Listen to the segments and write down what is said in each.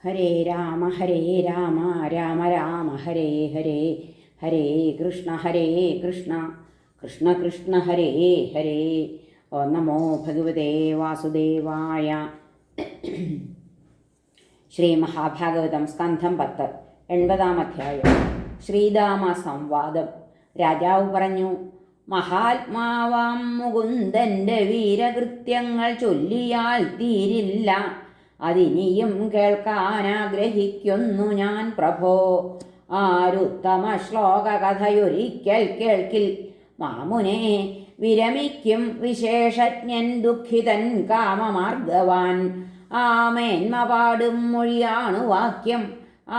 ഹരേ രാമ രാമ രാമ ഹരേ ഹരേ. ഹരേ കൃഷ്ണ കൃഷ്ണ കൃഷ്ണ ഹരേ ഹരേ. ഓം നമോ ഭഗവതേ വാസുദേവായ. ശ്രീ മഹാഭാഗവതം സ്കന്ധം 10 80-ാം അധ്യായം. ശ്രീദാമ സംവാദം. രാജാവ് പറഞ്ഞു, മഹാത്മാവാം മുകുന്ദൻ്റെ വീരകൃത്യങ്ങൾ ചൊല്ലിയാൽ തീരില്ല. അതിനിയും കേൾക്കാനാഗ്രഹിക്കുന്നു ഞാൻ പ്രഭോ. ആരുത്തമ ശ്ലോക കഥയൊരിക്കൽ കേൾക്കിൽ മാമുനെ വിരമിക്കും വിശേഷജ്ഞൻ ദുഃഖിതൻ കാമമാർഗവാൻ. ആ മേന്മ പാടും മൊഴിയാണു വാക്യം.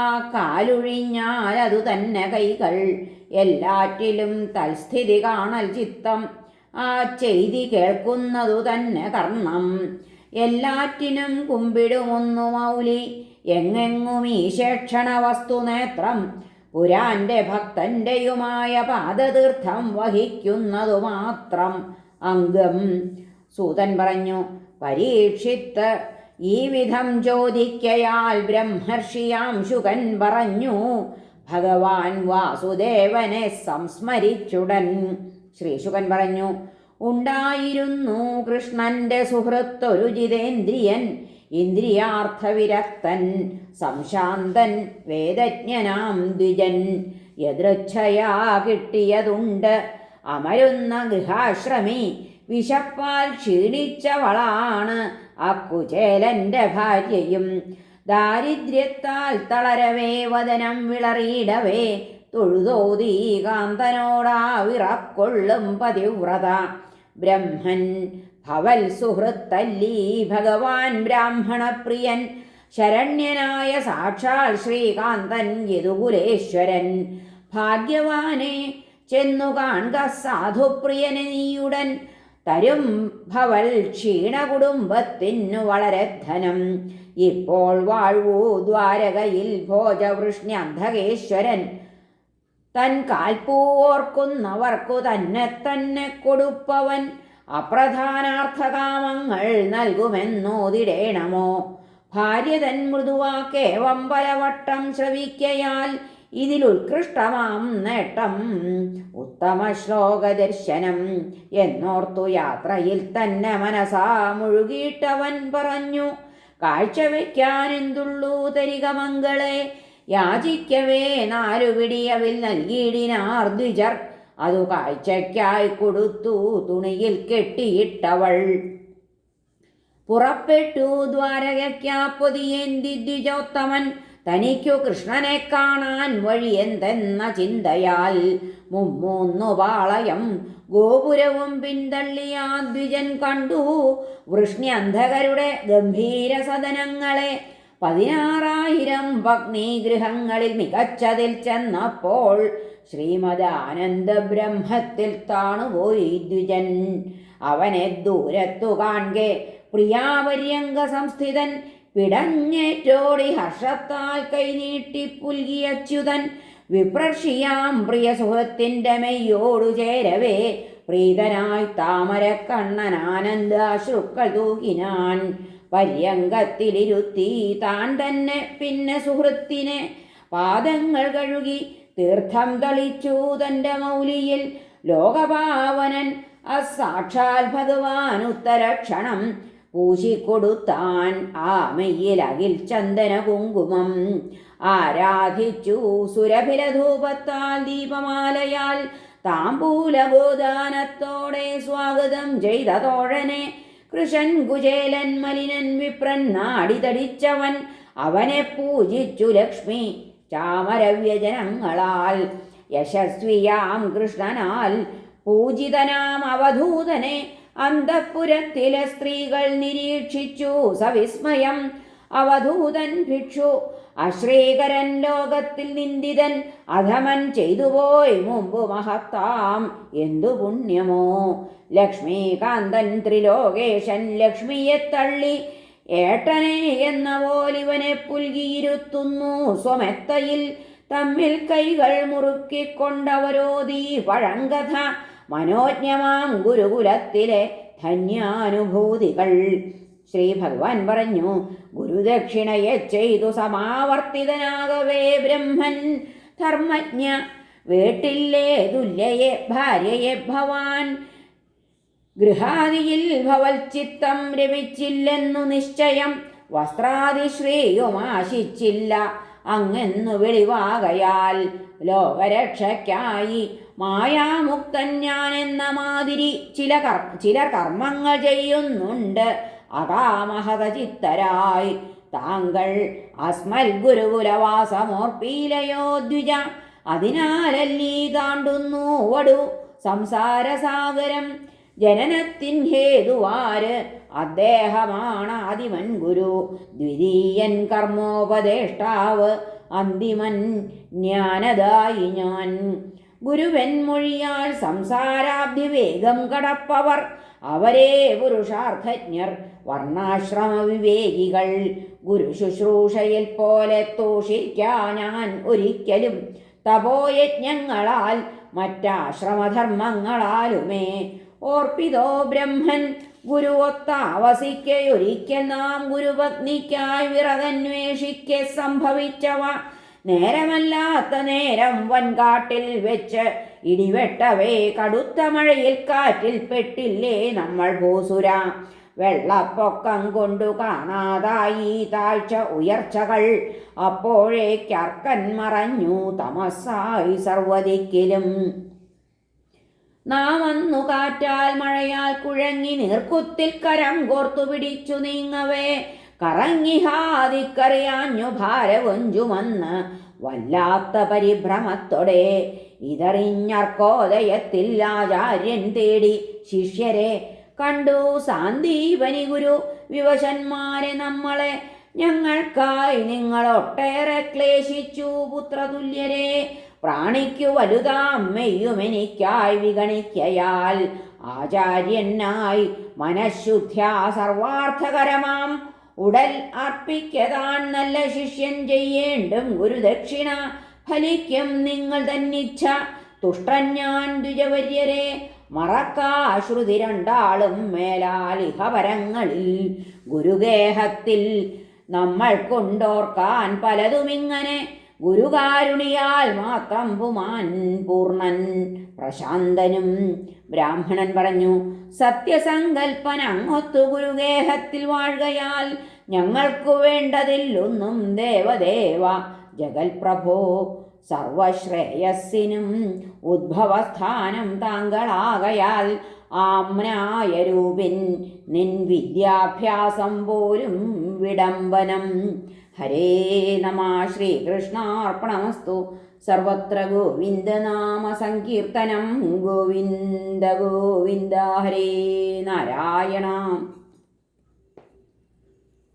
ആ കാലൊഴിഞ്ഞാൽ അതു തന്നെ കൈകൾ. എല്ലാറ്റിലും തൽസ്ഥിതി കാണൽ ചിത്തം. ആ ചെയ്തി കേൾക്കുന്നതു തന്നെ കർണം. എല്ലാറ്റിനും കുമ്പിടുമൊന്നു മൗലി. എങ്ങെങ്ങും ഈശേക്ഷണ വസ്തുനേത്രം. പുരാന്റെ ഭക്തന്റെയുമായ പാദതീർത്ഥം വഹിക്കുന്നതു മാത്രം അംഗം. സൂതൻ പറഞ്ഞു, പരീക്ഷിത്ത് ഈ വിധം ചോദിക്കയാൽ ബ്രഹ്മർഷിയാം ശുകൻ പറഞ്ഞു, ഭഗവാൻ വാസുദേവനെ സംസ്മരിച്ചുടൻ. ശ്രീശുകൻ പറഞ്ഞു, ഉണ്ടായിരുന്നു കൃഷ്ണന്റെ സുഹൃത്തൊരു ജിതേന്ദ്രിയൻ, ഇന്ദ്രിയാർത്ഥവിരക്തൻ, സംശാന്തൻ, വേദജ്ഞനാം ദ്വിജൻ. യദൃച്ഛയാ കിട്ടിയതുണ്ട് അമരുന്ന ഗൃഹാശ്രമി. വിശപ്പാൽ ക്ഷീണിച്ചവളാണ് അക്കുചേലന്റെ ഭാര്യയും. ദാരിദ്ര്യത്താൽ തളരവേ വദനം വിളറിയിടവേ, തൊഴുതോതി കാന്തനോടാ വിറക്കൊള്ളും പതിവ്രത. ബ്രഹ്മൻ ഭവൽ സുഹൃത്തല്ലീ ഭഗവാൻ ബ്രാഹ്മണപ്രിയൻ. ശരണ്യനായ സാക്ഷാൽ ശ്രീകാന്തൻ യദുകുലേശ്വരൻ. ഭാഗ്യവാനെ ചെന്നു കാൺക സാധുപ്രിയനെ നീയുടൻ. തരും ഭവൽ ക്ഷീണ കുടുംബത്തിനു വളരെ ധനം. ഇപ്പോൾ വാഴ്വൂ ദ്വാരകയിൽ ഭോജവൃഷ്ണ്യന്ധകേശ്വരൻ. തൻ കാൽപ്പൂവോർക്കുന്നവർക്കു തന്നെ തന്നെ കൊടുപ്പവൻ. അപ്രധാനാർത്ഥകാമങ്ങൾ നൽകുമെന്നോതിടേണമോ. ഭാര്യ തൻ മൃദുവാക്കേവം പലവട്ടം ശ്രവിക്കയാൽ ഇതിലുത്കൃഷ്ടമാം നേട്ടം ഉത്തമ ശ്ലോകദർശനം എന്നോർത്തു യാത്രയിൽ തന്നെ മനസാ മുഴുകിയിട്ടവൻ പറഞ്ഞു, കാഴ്ചവെക്കാനെന്തുള്ളൂ തരിക മംഗളെ. യാചിക്കവേ 4 പിടിയവിൽ നൽകിയിടിനാർ ദ്വിജർ. അതു കാഴ്ചയ്ക്കായി കൊടുത്തു തുണിയിൽ കെട്ടിയിട്ടവൾ. പുറപ്പെട്ടു ദ്വാരകയ്ക്കാ പൊതിയേന്തി ദ്വിജോത്തമൻ. തനിക്കു കൃഷ്ണനെ കാണാൻ വഴിയെന്തെന്ന ചിന്തയാൽ 3 പാളയം ഗോപുരവും പിന്തള്ളിയാ ദ്വിജൻ കണ്ടു വൃഷ്ണ്യന്ധകരുടെ ഗംഭീര സദനങ്ങളെ. 16,000 ഭഗ്നീഗൃഹങ്ങളിൽ മികച്ചതിൽ ചെന്നപ്പോൾ ശ്രീമദാനന്ദ ബ്രഹ്മത്തിൽ താണുപോയി ദ്വിജൻ. അവനെ ദൂരത്തു കാൺകെ പ്രിയാപര്യങ്ക സംസ്ഥിതൻ. പിടഞ്ഞേറ്റോടി ഹർഷത്താൽ കൈനീട്ടി പുൽകിയച്യുതൻ. വിപ്രക്ഷിയാം പ്രിയ സുഹൃത്തിൻ്റെ മെയ്യോടു ചേരവേ പ്രീതനായി താമരക്കണ്ണൻ ആനന്ദാശ്രുക്കൾ തൂകിനാൻ. പര്യങ്കത്തിലിരുത്തി താൻ തന്നെ പിന്നെ സുഹൃത്തിനെ പാദങ്ങൾ കഴുകി തീർത്ഥം തളിച്ചു തൻ്റെ മൗലിയിൽ. ലോകപാവനൻ അസാക്ഷാൽ ഭഗവാൻ ഉത്തരക്ഷണം പൂശിക്കൊടുത്താൻ ആ മെയ്യിൽ അകിൽ ചന്ദന കുങ്കുമം. ആരാധിച്ചു സുരഭിലധൂപത്താൽ ദീപമാലയാൽ താമ്പൂലഗോദാനത്തോടെ സ്വാഗതം ചെയ്ത തോഴനെ. കൃഷൻ കുചേലൻ മലിനൻ വിപ്രൻ നാടിതടിച്ചവൻ. അവനെ പൂജിച്ചു ലക്ഷ്മി ചാമരവ്യജനങ്ങളാൽ. യശസ്വിയാം കൃഷ്ണനാൽ പൂജിതനാം അവധൂതനെ അന്തഃപുരത്തിലെ സ്ത്രീകൾ നിരീക്ഷിച്ചു സവിസ്മയം. അവധൂതൻ ഭിക്ഷു അശ്രീകരൻ ലോകത്തിൽ നിന്ദിതൻ. അധമൻ ചെയ്തുപോയി മുമ്പ് മഹത്താം എന്തു പുണ്യമോ. ലക്ഷ്മീകാന്തൻ ത്രിലോകേശൻ ലക്ഷ്മിയെ തള്ളി ഏട്ടനെ എന്ന പോലിവനെ പുൽകിയിരുത്തുന്നു സ്വമെത്തയിൽ. തമ്മിൽ കൈകൾ മുറുക്കിക്കൊണ്ടവരോധീ ശ്രീ ഭഗവാൻ പറഞ്ഞു, ഗുരുദക്ഷിണയെ ചെയ്തു സമാവർത്തിതനാകവേ ബ്രഹ്മൻ ധർമ്മജ്ഞ വേട്ടില്ലേ തുല്യയെ ഭാര്യയെ ഭവാൻ ഗൃഹാദിയിൽ ഭവൽച്ചിത്തം രമിച്ചില്ലെന്നു നിശ്ചയം വസ്ത്രാദിശ്രേയുമാശിച്ചില്ല അങ്ങെന്നു വെളിവാകയാൽ ലോകരക്ഷയ്ക്കായി മായാമുക്തൻ ഞാൻ എന്ന മാതിരി ചിലർ കർമ്മങ്ങൾ ചെയ്യുന്നുണ്ട് അകാമഹതചിത്തരായി താങ്കൾ അസ്മൽ ഗുരുകുലവാസമോർപ്പീലയോ ദ്വിജ അതിനാലല്ലീ താണ്ടുന്നു വടു സംസാരസാഗരം ജനനത്തിൻ ഹേതുവാര് അദ്ദേഹമാണ് ആദിമൻ ഗുരു ദ്വിതീയൻ കർമ്മോപദേഷ്ടാവ് അന്തിമൻ ജ്ഞാനദായി ഞാൻ ഗുരുവെൻമൊഴിയാൽ സംസാരാബ്ധി വേഗം കടപ്പവർ അവരേ പുരുഷാർത്ഥജ്ഞർ വർണ്ണാശ്രമ വിവേകികൾ ഗുരു ശുശ്രൂഷയിൽ പോലെ തോഷിക്കാ ഞാൻ ഒരിക്കലും തപോയജ്ഞങ്ങളാൽ മറ്റാശ്രമധർമ്മങ്ങളാലുമേ ഓർപ്പിതോ ബ്രഹ്മൻ ഗുരുവൊത്താവസിക്കൊരിക്കൽ നാം ഗുരുപത്നിക്കായി വിറകന്വേഷിക്കെ സംഭവിച്ചവ നേരമല്ലാത്ത നേരം വൻകാട്ടിൽ വെച്ച് ഇടിവെട്ടവേ കടുത്ത മഴയിൽ കാറ്റിൽ പെട്ടില്ലേ നമ്മൾ ഭൂസുര വെള്ളപ്പൊക്കം കൊണ്ടു കാണാതായി താഴ്ച ഉയർച്ചകൾ അപ്പോഴേക്കർക്കൻ മറഞ്ഞു തമസായി സർവദിക്കിലും നാം അന്നു കാറ്റാൽ മഴയാൽ കുഴങ്ങി നീർക്കുത്തിൽ കരം കോർത്തു പിടിച്ചു നീങ്ങവേ കറങ്ങിഹാദിക്കറിയാഞ്ഞു ഭാരവൊഞ്ചുമെന്ന് വല്ലാത്ത പരിഭ്രമത്തോടെ ഇതറിഞ്ഞർക്കോദയത്തിൽ ആചാര്യൻ തേടി ശിഷ്യരെ കണ്ടു സാന്ദീപനി ഗുരു വിവശന്മാരെ നമ്മളെ ഞങ്ങൾക്കായി നിങ്ങളൊട്ടേറെ ക്ലേശിച്ചു പുത്രതുല്യരെ പ്രാണിക്കു വലുതാമ്മയും എനിക്കായി വിഗണിക്കയാൽ ആചാര്യനായി മനഃശുദ്ധ്യാ സർവാർത്ഥകരമാം ഉടൽ അർപ്പിക്കതാൻ നല്ല ശിഷ്യൻ ചെയ്യേണ്ടും ഗുരുദക്ഷിണ ഫലിക്കും നിങ്ങൾ തന്നിച്ഛ തുഷ്ടൻ ഞാൻ ദ്വിജവര്യരെ മറക്കാശ്രുതി രണ്ടാളും മേലാൽ ഇഹപരങ്ങളിൽ ഗുരുഗേഹത്തിൽ നമ്മൾ കൊണ്ടോർക്കാൻ പലതുമിങ്ങനെ ഗുരുകാരുണിയാൽ മാത്രം പുമാൻ പൂർണ്ണൻ പ്രശാന്തനും ബ്രാഹ്മണൻ പറഞ്ഞു, സത്യസങ്കൽപ്പൻ അങ്ങൊത്തു ഗുരുഗേഹത്തിൽ വാഴുകയാൽ ഞങ്ങൾക്കു വേണ്ടതില്ലൊന്നും ദേവദേവ ജഗൽപ്രഭോ സർവശ്രേയസ്സിനും ഉദ്ഭവസ്ഥാനം താങ്കളാകയാൽ ആമ്നായ രൂപിൻ നിൻ വിദ്യാഭ്യാസം പോലും വിഡംബനം. ഹരേ നമ. ശ്രീകൃഷ്ണാർപ്പണമസ്തു. സർവത്ര ഗോവിന്ദനാമ സങ്കീർത്തനം. ഗോവിന്ദ ഗോവിന്ദ. ഹരേ നാരായണ.